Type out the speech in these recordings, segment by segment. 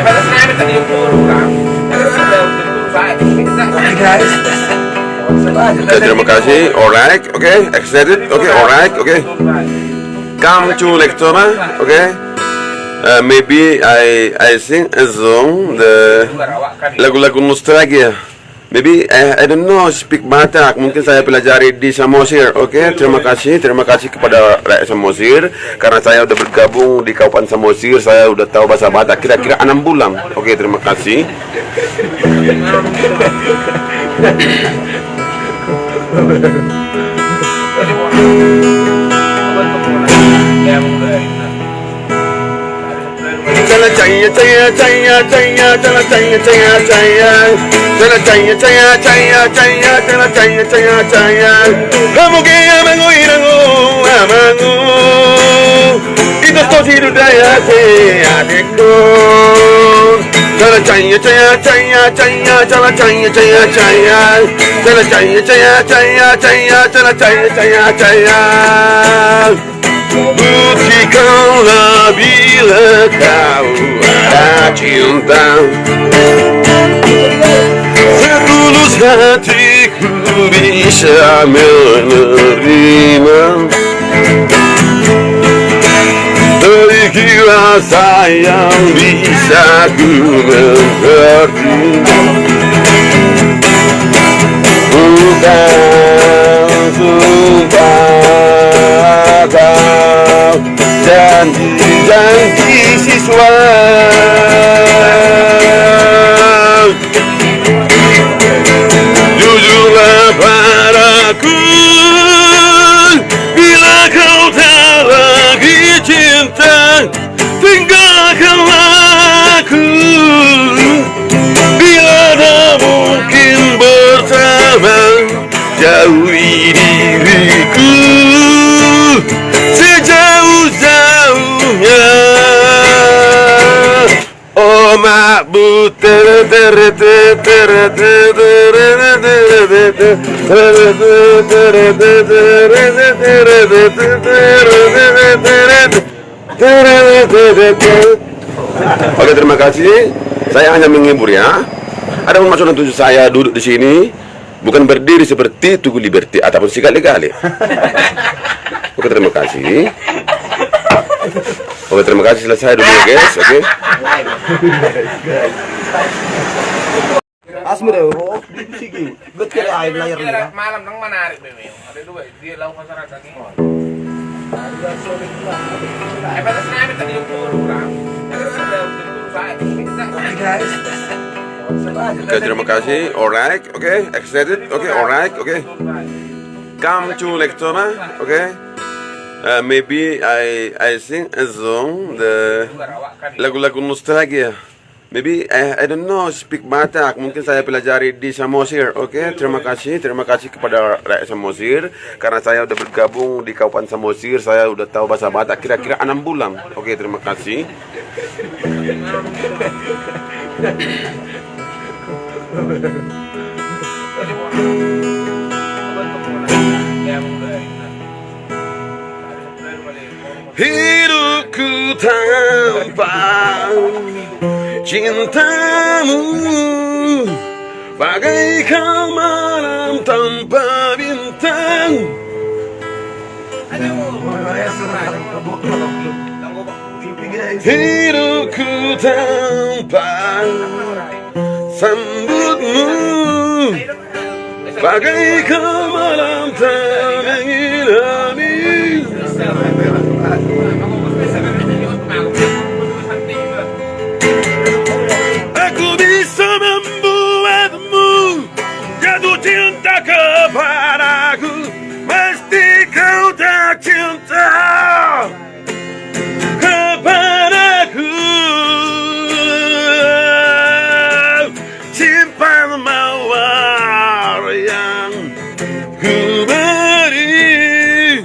batas namin tadi yung puro lang. Oke guys. Oke, terima kasih. Alright, oke, excited. Oke, alright, oke. Come to lecture, oke. Maybe I sing a song the lagu-lagu nostalgia. Maybe I don't know speak Batak. Mungkin saya pelajari di Samosir. Oke, terima kasih kepada rakyat Samosir karena saya udah bergabung di Kabupaten Samosir. Saya udah tahu bahasa Batak kira-kira 6 bulan. Oke, terima kasih. Jala jaya jaya jaya jaya jala jaya jaya jaya jala jaya jaya jaya jaya jala jaya jaya jaya amoge amangu irangu amangu itu tohiru daya se adekku jala jaya jaya jaya jaya jala jaya jaya jaya jala jaya jaya jaya jaya jala jaya jaya jaya buktikanlah bila kau ada cinta setulus hatiku bisa menerima terkira sayang bisa ku mengerti bukan sumpah kau janji-janji siswa jujurlah padaku bila kau tak lagi cinta tinggalkanlah aku bila tak mungkin bersama jauhi diriku sejauh-jauhnya. Oh mabuk Oke, terima kasih. Saya hanya menghibur ya. Ada maksud tujuh saya duduk di sini bukan berdiri seperti Tugu Liberty ataupun Sikali-Kali. Oke, terima kasih. Oke, terima kasih. Selesai dulu ya guys. Oke. Asmi deh, oh, sigi. Bet kira air layar nih. Malam nang menarik memang. Ada dua dia lawan masyarakat ini. Batas namin tadi yung puro lang. Oke guys. Oke, terima kasih. Alright, oke, excited. Oke, alright, oke. Come to lecture, oke. Maybe I sing a song the lagu-lagu nostalgia. Maybe I don't know speak Batak. Mungkin saya pelajari di Samosir. Oke, terima kasih kepada rakyat Samosir karena saya udah bergabung di Kabupaten Samosir. Saya udah tahu bahasa Batak kira-kira 6 bulan. Oke, terima kasih. Hidupku tanpa cintamu bagaikan malam tanpa bintang. Hidupku tanpa sambutmu bagaikan malam tak mengilami. Aku bisa membuatmu jatuh cinta kepadaku, mesti kau tak cinta kepadaku. Simpan mawar yang ku beri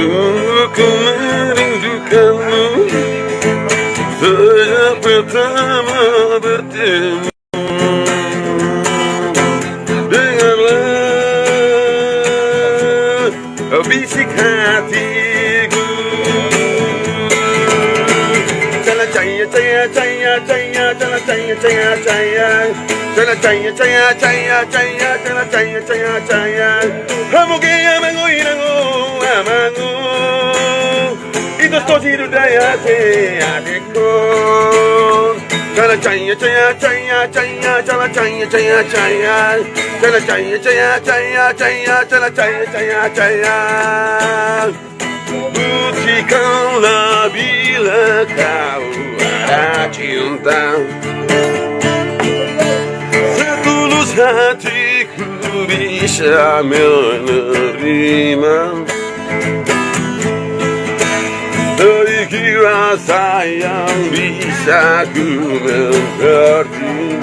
Sungguh ku merindukanmu sejak pertama bertemu. Dengarlah bisik hatiku. Jala jaya jaya jaya jaya, jala jaya jaya jaya, jala jaya jaya jaya jaya, jala jaya jaya jaya. Amoge amango irango amango, itu stosiru daya te adeko. Jala jaya jaya jaya jaya, jala jaya jaya jaya, jala jaya jaya jaya jaya, jala jaya jaya jaya. Buktikanlah bila kau ada cinta, setulus hatiku bisa menerima. Sedikit rasa yang bisa ku mengerti.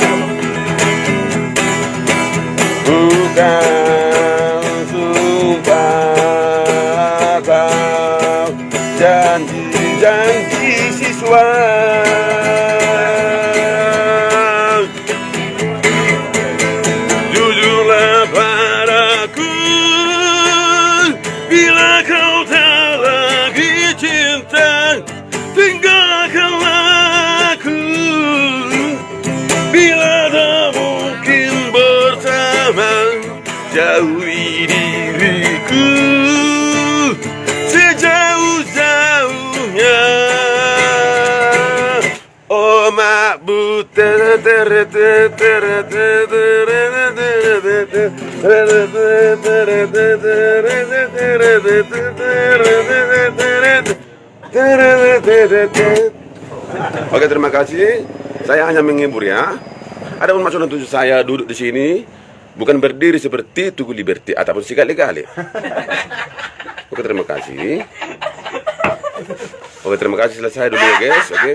Bukan sumpah atau janji-janji siswa. Jujurlah padaku bila kau tak lagi cinta. Tinggalkanlah aku bila tak mungkin bersama. Jauhi diriku sejauh-jauhnya. Oh mabuk Oke, terima kasih. Saya hanya menghibur ya. Ada pun maksud untuk saya duduk di sini bukan berdiri seperti Tugu Liberty ataupun sekali-kali. Oke, terima kasih. Oke, terima kasih. Selesai dulu ya guys. Oke.